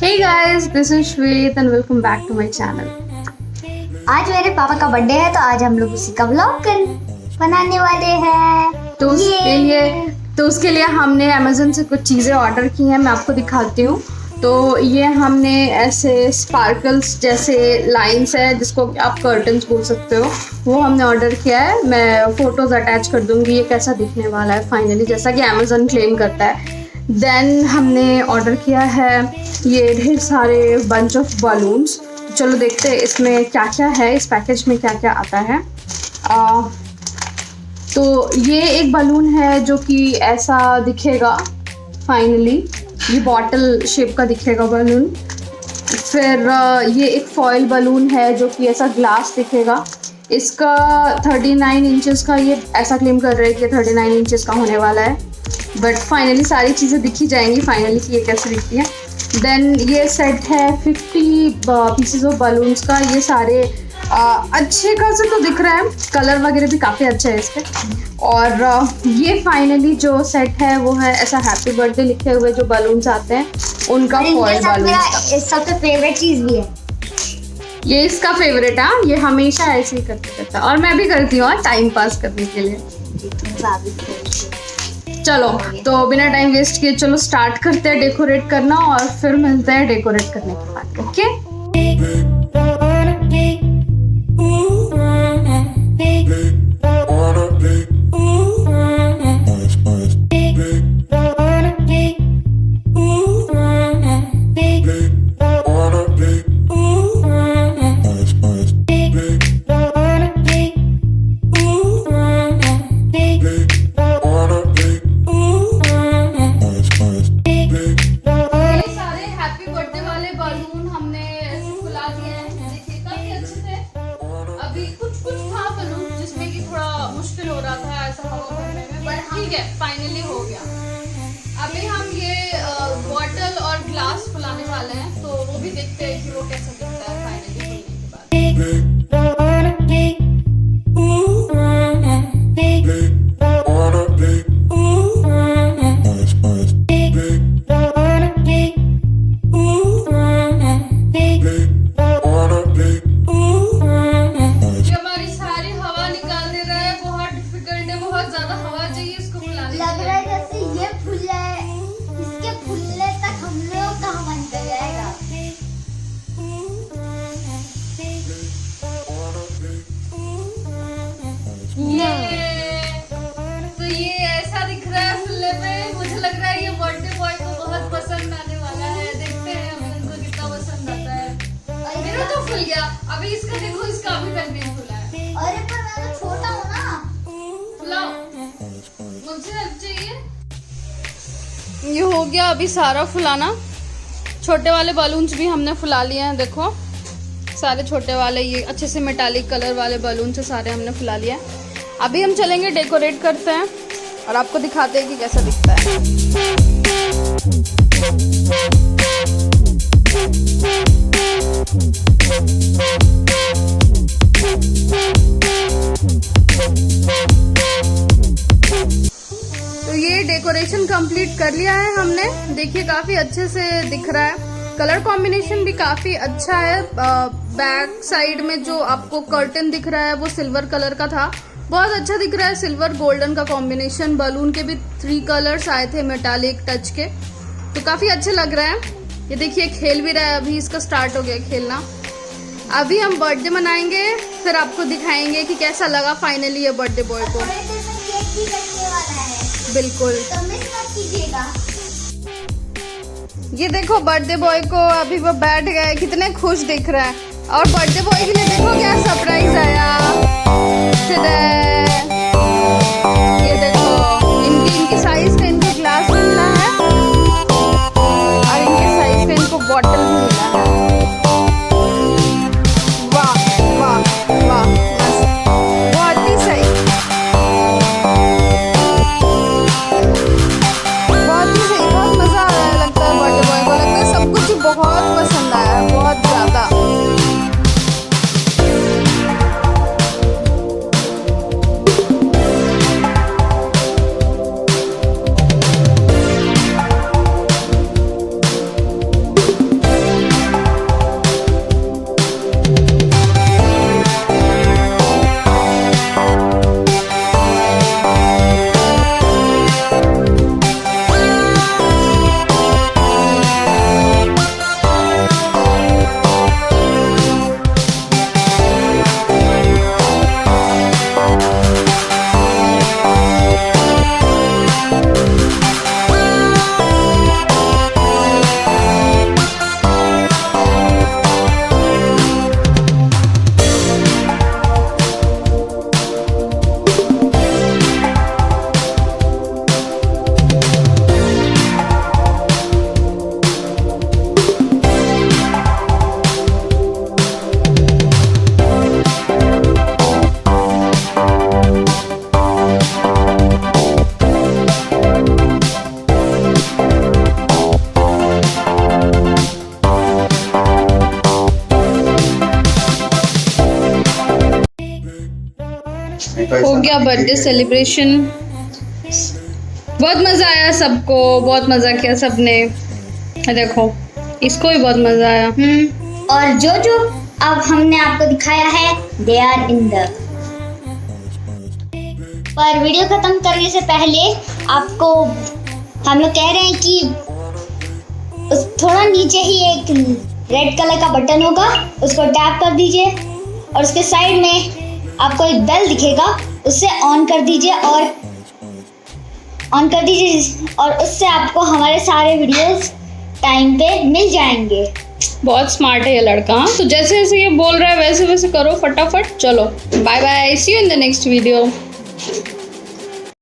Hey guys, this is Shwet and welcome back to my channel. आज मेरे पापा का बर्थडे है तो आज हम लोग उसी का व्लॉग बनाने वाले हैं। तो उसके लिए हमने अमेज़न से कुछ चीज़ें ऑर्डर की हैं, मैं आपको दिखाती हूँ। तो ये हमने ऐसे स्पार्कल्स जैसे लाइंस है जिसको आप कर्टन्स बोल सकते हो, वो हमने ऑर्डर किया है। मैं फ़ोटोज़ अटैच कर दूँगी ये कैसा दिखने वाला है फाइनली, जैसा कि अमेज़न क्लेम करता है। देन हमने ऑर्डर किया है ये ढेर सारे बंच ऑफ बलून्स। चलो देखते हैं इसमें क्या क्या है, इस पैकेज में क्या क्या आता है। तो ये एक बलून है जो कि ऐसा दिखेगा फाइनली, ये बॉटल शेप का दिखेगा बलून। फिर ये एक फॉयल बलून है जो कि ऐसा ग्लास दिखेगा। इसका 39 इंचेस का, ये ऐसा क्लेम कर रहे हैं कि 39 इंचेस का होने वाला है, बट फाइनली सारी चीज़ें दिखी जाएंगी फाइनली कि ये कैसे दिखती है। देन ये सेट है 50 पीसेस ऑफ बलून्स का। ये सारे अच्छे खासे तो दिख रहा है, कलर वगैरह भी काफ़ी अच्छा है इसके। और ये फाइनली जो सेट है वो है ऐसा हैप्पी बर्थडे लिखे हुए जो बलून्स आते हैं उनका फॉयल बलून। सबसे फेवरेट चीज़ भी है ये, इसका फेवरेट है। ये हमेशा ऐसे ही करते रहता है और मैं भी करती हूँ टाइम पास करने के लिए। चलो तो बिना टाइम वेस्ट किए चलो स्टार्ट करते हैं डेकोरेट करना और फिर मिलते हैं डेकोरेट करने के बाद। ओके फाइनली हो गया। अभी हम ये बॉटल और ग्लास फुलाने वाले हैं, तो वो भी देखते हैं कि वो कैसा दिखता है फाइनली फुलने के बाद। लग रहा है जैसे ये फूल जाए, इसके फूलने तक हम लोग का मन कर जाएगा। तो ये ऐसा दिख रहा है फुलने में। मुझे लग रहा है ये बर्थडे बॉय को बहुत पसंद आने वाला है। देखते हैं हम इनको कितना पसंद आता है। मेरा तो फुल गया, अभी इसका देखो, इसका अभी तक नहीं फुला है। अरे पर मैं तो छोटा हूँ ना। फुलाओ, मुझे अब चाहिए। ये हो गया अभी सारा फुलाना। छोटे वाले बलून्स भी हमने फुला लिए हैं, देखो सारे छोटे वाले, ये अच्छे से मेटालिक कलर वाले बलून से सारे हमने फुला लिया है। अभी हम चलेंगे डेकोरेट करते हैं और आपको दिखाते हैं कि कैसा दिखता है। तो ये डेकोरेशन कंप्लीट कर लिया है हमने। देखिए काफ़ी अच्छे से दिख रहा है, कलर कॉम्बिनेशन भी काफ़ी अच्छा है। बैक साइड में जो आपको कर्टन दिख रहा है वो सिल्वर कलर का था, बहुत अच्छा दिख रहा है। सिल्वर गोल्डन का कॉम्बिनेशन। बलून के भी 3 कलर्स आए थे मेटालिक टच के, तो काफ़ी अच्छे लग रहे हैं। ये देखिए खेल भी रहा है, अभी इसका स्टार्ट हो गया खेलना। अभी हम बर्थडे मनाएंगे, फिर आपको दिखाएंगे कि कैसा लगा फाइनली ये बर्थडे बॉय को। बिल्कुल, तो मिस मत कीजिएगा। ये देखो बर्थडे बॉय को, अभी वो बैठ गए, कितने खुश दिख रहा है। और बर्थडे बॉय के लिए देखो क्या सरप्राइज आया। ये देखो इनकी साइज का इनको ग्लास मिला है और इनके साइज का इनको बॉटल भी मिला है। वाह वाह वाह, बहुत ही सही, बहुत ही सही। बहुत मजा आ रहा है, लगता है बर्थडे बॉय को, लगता है सब कुछ बहुत पसंद आया है, बहुत ज्यादा। गया बर्थडे सेलिब्रेशन। बहुत मज़ा आया सबको, बहुत मज़ा किया सबने। देखो इसको भी बहुत मज़ा आया। और जो जो अब हमने आपको दिखाया है दे आर इन द। पर वीडियो खत्म करने से पहले आपको हम लोग कह रहे हैं कि उस थोड़ा नीचे ही एक रेड कलर का बटन होगा, उसको टैप कर दीजिए और उसके साइड में आपको एक बेल दिखेगा, उससे ऑन कर दीजिए और उससे आपको हमारे सारे वीडियोस टाइम पे मिल जाएंगे। बहुत स्मार्ट है ये लड़का। हाँ, तो जैसे जैसे ये बोल रहा है वैसे वैसे करो फटाफट। चलो bye bye, see you in the next video.